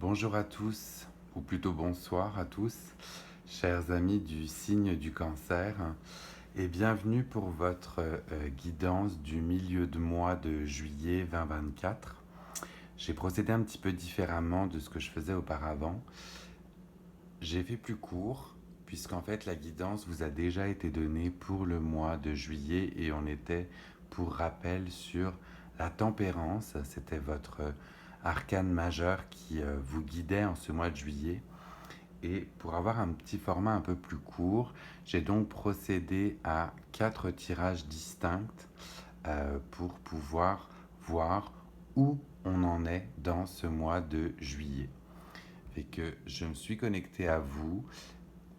Bonjour à tous, ou plutôt bonsoir à tous, chers amis du signe du cancer, et bienvenue pour votre guidance du milieu de mois de juillet 2024. J'ai procédé un petit peu différemment de ce que je faisais auparavant. J'ai fait plus court, puisqu'en fait la guidance vous a déjà été donnée pour le mois de juillet et on était, pour rappel, sur la tempérance. C'était votre arcane majeur qui vous guidait en ce mois de juillet. Et pour avoir un petit format un peu plus court, j'ai donc procédé à 4 tirages distincts pour pouvoir voir où on en est dans ce mois de juillet. Fait que je me suis connecté à vous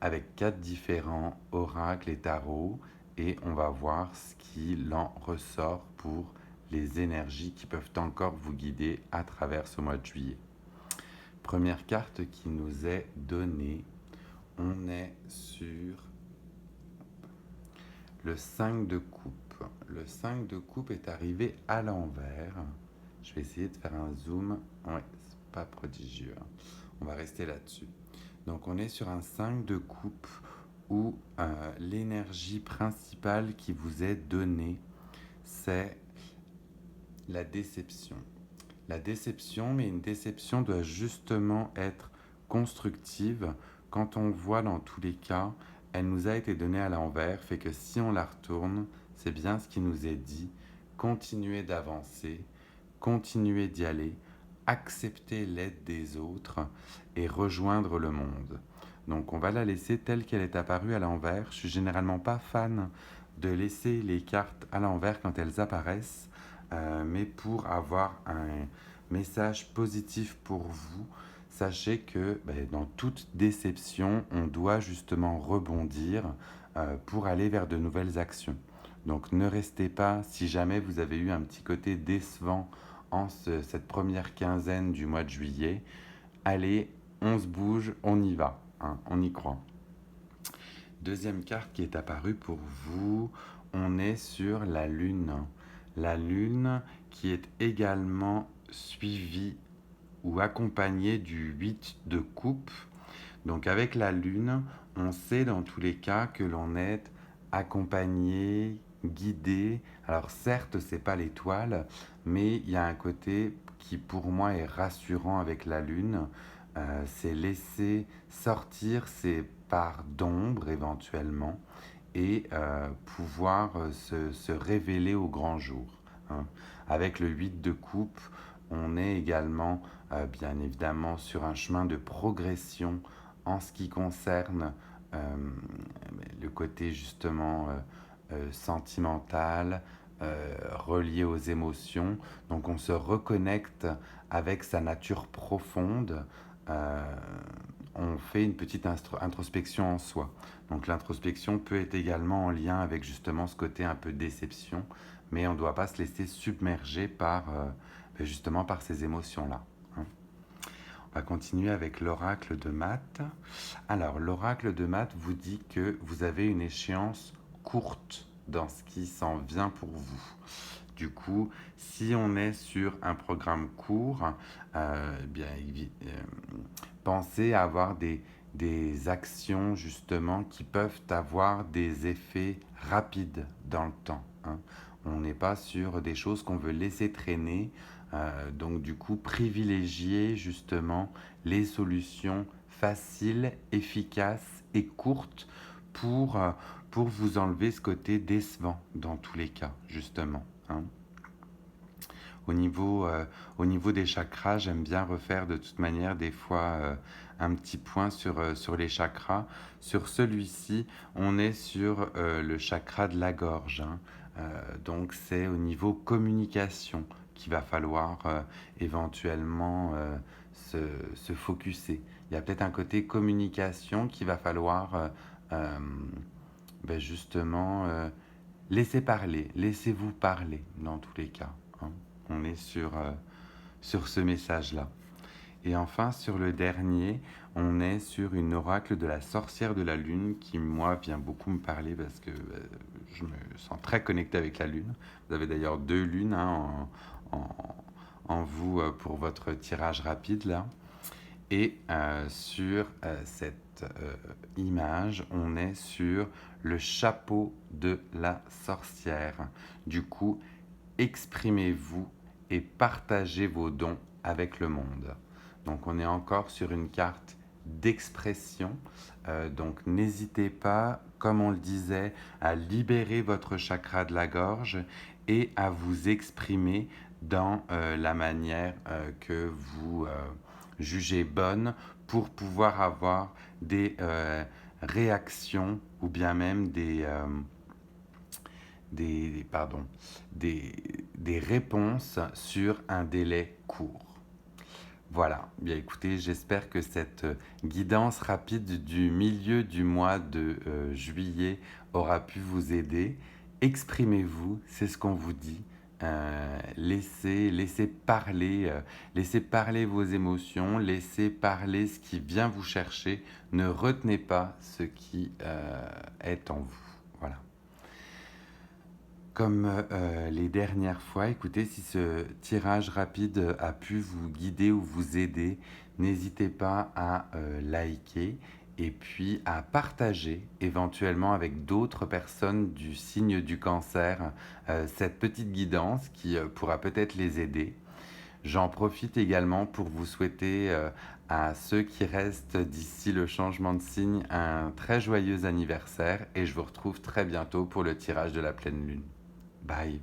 avec 4 différents oracles et tarots et on va voir ce qu'il en ressort pour les énergies qui peuvent encore vous guider à travers ce mois de juillet. Première carte qui nous est donnée, on est sur le 5 de coupe. Le 5 de coupe est arrivé à l'envers. Je vais essayer de faire un zoom. Ouais, c'est pas prodigieux. On va rester là-dessus. Donc on est sur un 5 de coupe où l'énergie principale qui vous est donnée, c'est la déception. La déception, mais une déception doit justement être constructive. Quand on voit dans tous les cas, elle nous a été donnée à l'envers, fait que si on la retourne, c'est bien ce qui nous est dit. Continuez d'avancer, continuez d'y aller, accepter l'aide des autres et rejoindre le monde. Donc on va la laisser telle qu'elle est apparue à l'envers. Je suis généralement pas fan de laisser les cartes à l'envers quand elles apparaissent, mais pour avoir un message positif pour vous, sachez que dans toute déception, on doit justement rebondir pour aller vers de nouvelles actions. Donc ne restez pas, si jamais vous avez eu un petit côté décevant en cette première quinzaine du mois de juillet, allez, on se bouge, on y va, hein, on y croit. Deuxième carte qui est apparue pour vous, on est sur la Lune. La Lune qui est également suivie ou accompagnée du 8 de coupe. Donc avec la Lune, on sait dans tous les cas que l'on est accompagné, guidé. Alors certes, c'est pas l'étoile, mais il y a un côté qui pour moi est rassurant avec la Lune. C'est laisser sortir ces parts d'ombre éventuellement et pouvoir se révéler au grand jour, hein. Avec le 8 de coupe, on est également bien évidemment sur un chemin de progression en ce qui concerne le côté justement sentimental, relié aux émotions. Donc on se reconnecte avec sa nature profonde. On fait une petite introspection en soi. Donc l'introspection peut être également en lien avec justement ce côté un peu déception, mais on ne doit pas se laisser submerger par justement par ces émotions-là, hein. On va continuer avec l'oracle de Math. Alors, l'oracle de Math vous dit que vous avez une échéance courte dans ce qui s'en vient pour vous. Du coup, si on est sur un programme court, pensez à avoir des actions justement qui peuvent avoir des effets rapides dans le temps, hein. On n'est pas sur des choses qu'on veut laisser traîner. Donc du coup, privilégier justement les solutions faciles, efficaces et courtes pour vous enlever ce côté décevant dans tous les cas, justement, hein. Au niveau des chakras, j'aime bien refaire de toute manière des fois un petit point sur les chakras. Sur celui-ci, on est sur le chakra de la gorge, hein. Donc c'est au niveau communication qu'il va falloir éventuellement se focuser. Il y a peut-être un côté communication qu'il va falloir euh, justement laissez-vous parler dans tous les cas, hein. On est sur ce message-là. Et enfin, sur le dernier, on est sur une oracle de la sorcière de la lune qui, moi, vient beaucoup me parler parce que je me sens très connecté avec la lune. Vous avez d'ailleurs 2 lunes, hein, en vous pour votre tirage rapide là. Et sur cette image, on est sur le chapeau de la sorcière. Du coup, exprimez-vous et partagez vos dons avec le monde. Donc on est encore sur une carte d'expression. Donc n'hésitez pas, comme on le disait, à libérer votre chakra de la gorge et à vous exprimer dans la manière que vous jugez bonne pour pouvoir avoir des réactions ou bien même pardon, des réponses sur un délai court. Voilà, bien écoutez, j'espère que cette guidance rapide du milieu du mois de juillet aura pu vous aider. Exprimez-vous, c'est ce qu'on vous dit. Laissez parler vos émotions, laissez parler ce qui vient vous chercher. Ne retenez pas ce qui est en vous. Voilà. Comme les dernières fois, écoutez, si ce tirage rapide a pu vous guider ou vous aider, n'hésitez pas à liker et puis à partager éventuellement avec d'autres personnes du signe du cancer cette petite guidance qui pourra peut-être les aider. J'en profite également pour vous souhaiter à ceux qui restent d'ici le changement de signe un très joyeux anniversaire et je vous retrouve très bientôt pour le tirage de la pleine lune. Bye.